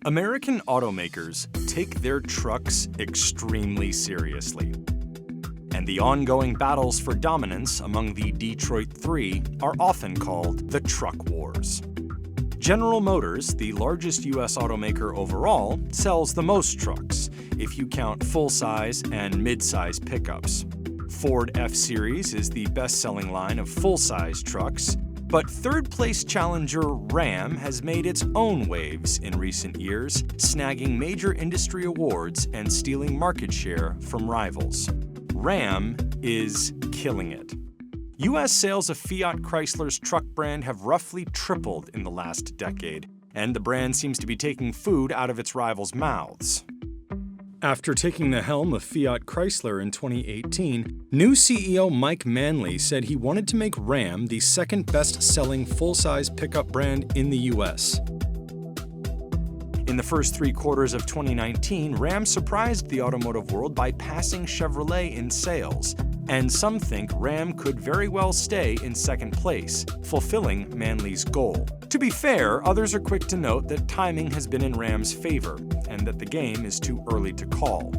American automakers take their trucks extremely seriously. And the ongoing battles for dominance among the Detroit Three are often called the truck wars. General Motors, the largest U.S. automaker overall, sells the most trucks, if you count full-size and mid-size pickups. Ford F-Series is the best-selling line of full-size trucks, but third-place challenger Ram has made its own waves in recent years, snagging major industry awards and stealing market share from rivals. Ram is killing it. U.S. sales of Fiat Chrysler's truck brand have roughly tripled in the last decade, and the brand seems to be taking food out of its rivals' mouths. After taking the helm of Fiat Chrysler in 2018, new CEO Mike Manley said he wanted to make Ram the second best-selling full-size pickup brand in the U.S. In the first 3 quarters of 2019, Ram surprised the automotive world by passing Chevrolet in sales, and some think Ram could very well stay in second place, fulfilling Manley's goal. To be fair, others are quick to note that timing has been in Ram's favor, and that the game is too early to call.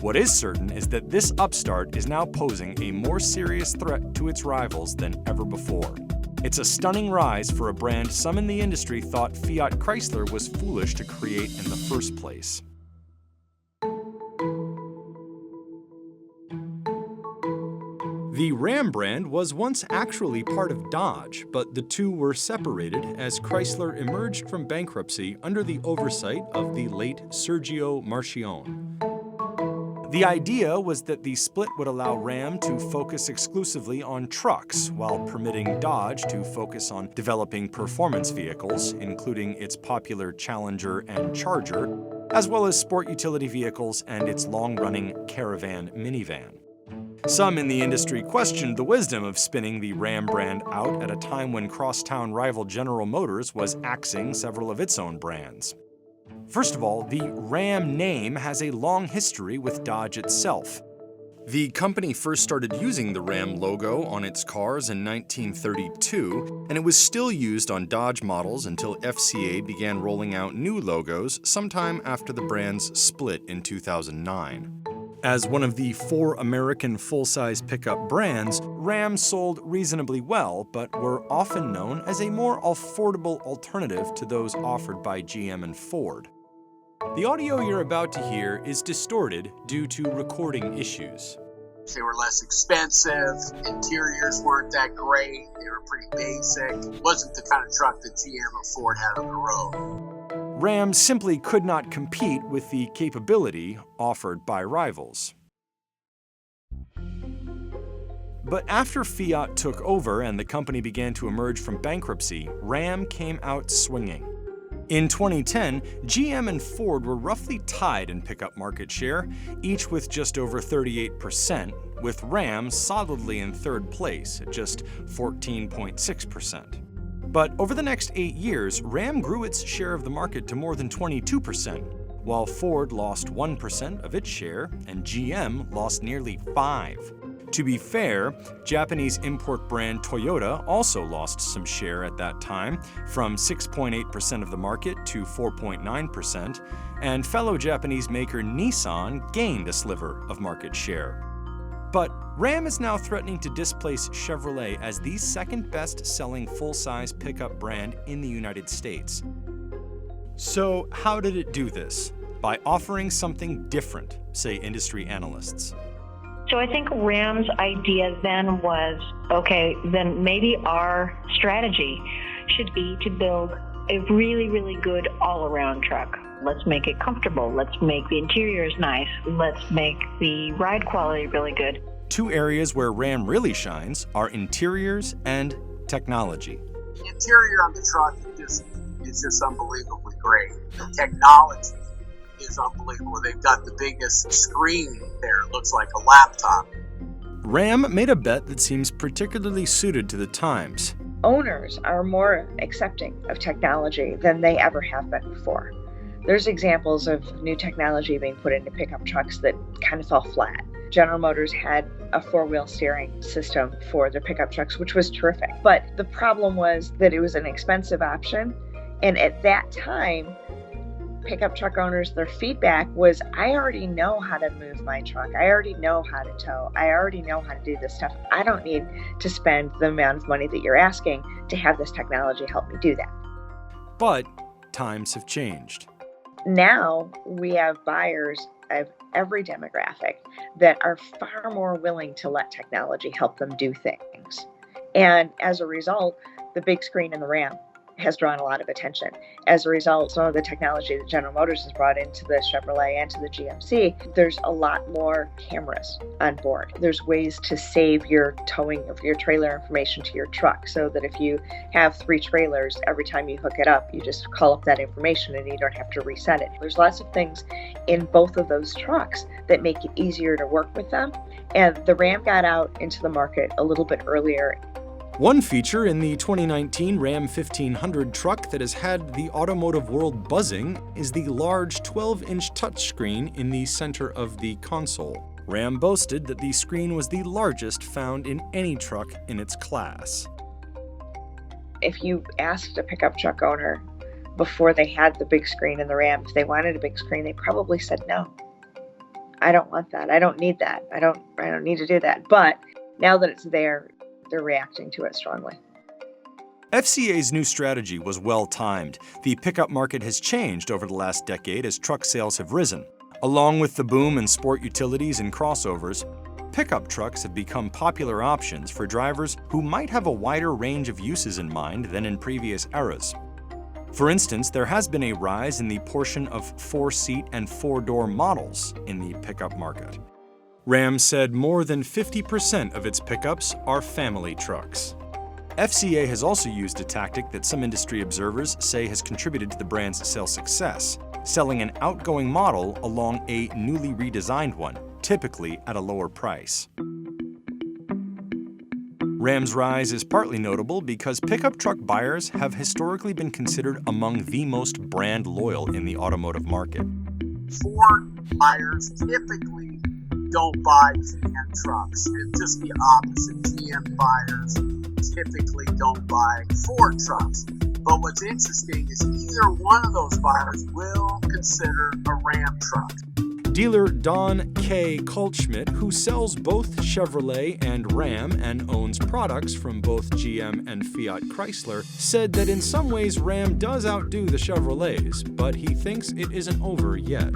What is certain is that this upstart is now posing a more serious threat to its rivals than ever before. It's a stunning rise for a brand some in the industry thought Fiat Chrysler was foolish to create in the first place. The Ram brand was once actually part of Dodge, but the two were separated as Chrysler emerged from bankruptcy under the oversight of the late Sergio Marchionne. The idea was that the split would allow Ram to focus exclusively on trucks, while permitting Dodge to focus on developing performance vehicles, including its popular Challenger and Charger, as well as sport utility vehicles and its long-running Caravan minivan. Some in the industry questioned the wisdom of spinning the Ram brand out at a time when crosstown rival General Motors was axing several of its own brands. First of all, the Ram name has a long history with Dodge itself. The company first started using the Ram logo on its cars in 1932, and it was still used on Dodge models until FCA began rolling out new logos sometime after the brand's split in 2009. As one of the 4 American full-size pickup brands, Ram sold reasonably well, but were often known as a more affordable alternative to those offered by GM and Ford. The audio you're about to hear is distorted due to recording issues. They were less expensive, interiors weren't that great, they were pretty basic. It wasn't the kind of truck that GM or Ford had on the road. Ram simply could not compete with the capability offered by rivals. But after Fiat took over and the company began to emerge from bankruptcy, Ram came out swinging. In 2010, GM and Ford were roughly tied in pickup market share, each with just over 38%, with Ram solidly in third place at just 14.6%. But over the next 8 years, Ram grew its share of the market to more than 22%, while Ford lost 1% of its share and GM lost nearly 5%. To be fair, Japanese import brand Toyota also lost some share at that time, from 6.8% of the market to 4.9%, and fellow Japanese maker Nissan gained a sliver of market share. But Ram is now threatening to displace Chevrolet as the second best-selling full-size pickup brand in the United States. So how did it do this? By offering something different, say industry analysts. So I think Ram's idea then was, okay, then maybe our strategy should be to build a really, really good all-around truck. Let's make it comfortable. Let's make the interiors nice. Let's make the ride quality really good. 2 areas where Ram really shines are interiors and technology. The interior on the truck is just unbelievably great. The technology is unbelievable. They've got the biggest screen there. It looks like a laptop. Ram made a bet that seems particularly suited to the times. Owners are more accepting of technology than they ever have been before. There's examples of new technology being put into pickup trucks that kind of fell flat. General Motors had a 4-wheel steering system for their pickup trucks, which was terrific. But the problem was that it was an expensive option. And at that time, pickup truck owners, their feedback was, I already know how to move my truck. I already know how to tow. I already know how to do this stuff. I don't need to spend the amount of money that you're asking to have this technology help me do that. But times have changed. Now we have buyers of every demographic that are far more willing to let technology help them do things. And as a result, the big screen in the Ram has drawn a lot of attention. As a result, some of the technology that General Motors has brought into the Chevrolet and to the GMC, there's a lot more cameras on board. There's ways to save your towing of your trailer information to your truck so that if you have 3 trailers, every time you hook it up, you just call up that information and you don't have to reset it. There's lots of things in both of those trucks that make it easier to work with them. And the Ram got out into the market a little bit earlier. One feature in the 2019 Ram 1500 truck that has had the automotive world buzzing is the large 12-inch touchscreen in the center of the console. Ram boasted that the screen was the largest found in any truck in its class. If you asked a pickup truck owner before they had the big screen in the Ram, if they wanted a big screen, they probably said no. I don't want that. I don't need that. I don't need to do that. But now that it's there, they're reacting to it strongly. FCA's new strategy was well-timed. The pickup market has changed over the last decade as truck sales have risen. Along with the boom in sport utilities and crossovers, pickup trucks have become popular options for drivers who might have a wider range of uses in mind than in previous eras. For instance, there has been a rise in the portion of 4-seat and 4-door models in the pickup market. Ram said more than 50% of its pickups are family trucks. FCA has also used a tactic that some industry observers say has contributed to the brand's sales success, selling an outgoing model along a newly redesigned one, typically at a lower price. Ram's rise is partly notable because pickup truck buyers have historically been considered among the most brand loyal in the automotive market. Ford buyers typically don't buy GM trucks. It's just the opposite. GM buyers typically don't buy Ford trucks. But what's interesting is either one of those buyers will consider a Ram truck. Dealer Don K. Kaltschmidt, who sells both Chevrolet and Ram and owns products from both GM and Fiat Chrysler, said that in some ways Ram does outdo the Chevrolets, but he thinks it isn't over yet.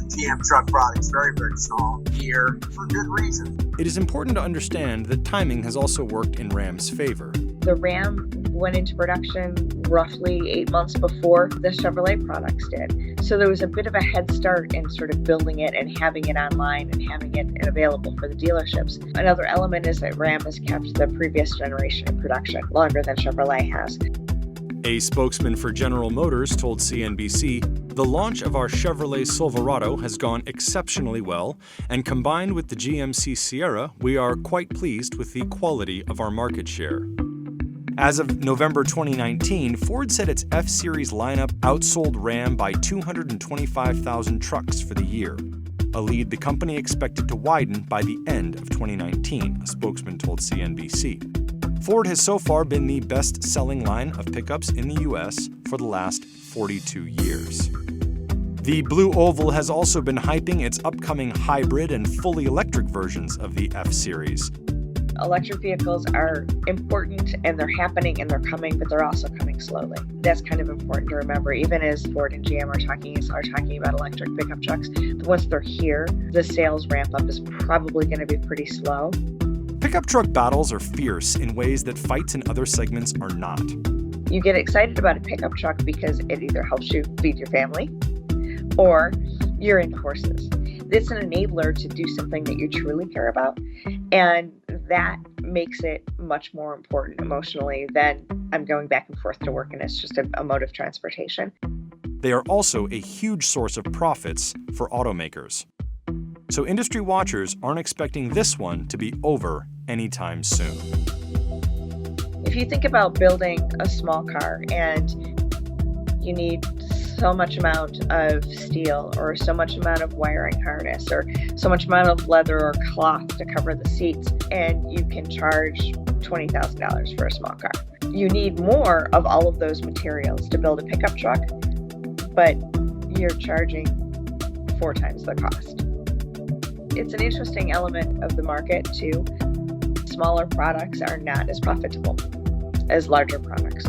GM truck product is very, very strong here for good reason. It is important to understand that timing has also worked in Ram's favor. The Ram went into production roughly 8 months before the Chevrolet products did. So there was a bit of a head start in sort of building it and having it online and having it available for the dealerships. Another element is that Ram has kept the previous generation in production longer than Chevrolet has. A spokesman for General Motors told CNBC, "The launch of our Chevrolet Silverado has gone exceptionally well, and combined with the GMC Sierra, we are quite pleased with the quality of our market share." As of November 2019, Ford said its F-Series lineup outsold Ram by 225,000 trucks for the year, a lead the company expected to widen by the end of 2019, a spokesman told CNBC. Ford has so far been the best-selling line of pickups in the U.S. for the last 42 years. The Blue Oval has also been hyping its upcoming hybrid and fully electric versions of the F-Series. Electric vehicles are important and they're happening and they're coming, but they're also coming slowly. That's kind of important to remember, even as Ford and GM are talking about electric pickup trucks. Once they're here, the sales ramp up is probably going to be pretty slow. Pickup truck battles are fierce in ways that fights in other segments are not. You get excited about a pickup truck because it either helps you feed your family or you're into horses. It's an enabler to do something that you truly care about, and that makes it much more important emotionally than I'm going back and forth to work and it's just a mode of transportation. They are also a huge source of profits for automakers. So industry watchers aren't expecting this one to be over anytime soon. If you think about building a small car and you need so much amount of steel or so much amount of wiring harness or so much amount of leather or cloth to cover the seats, and you can charge $20,000 for a small car. You need more of all of those materials to build a pickup truck, but you're charging 4 times the cost. It's an interesting element of the market too. Smaller products are not as profitable as larger products.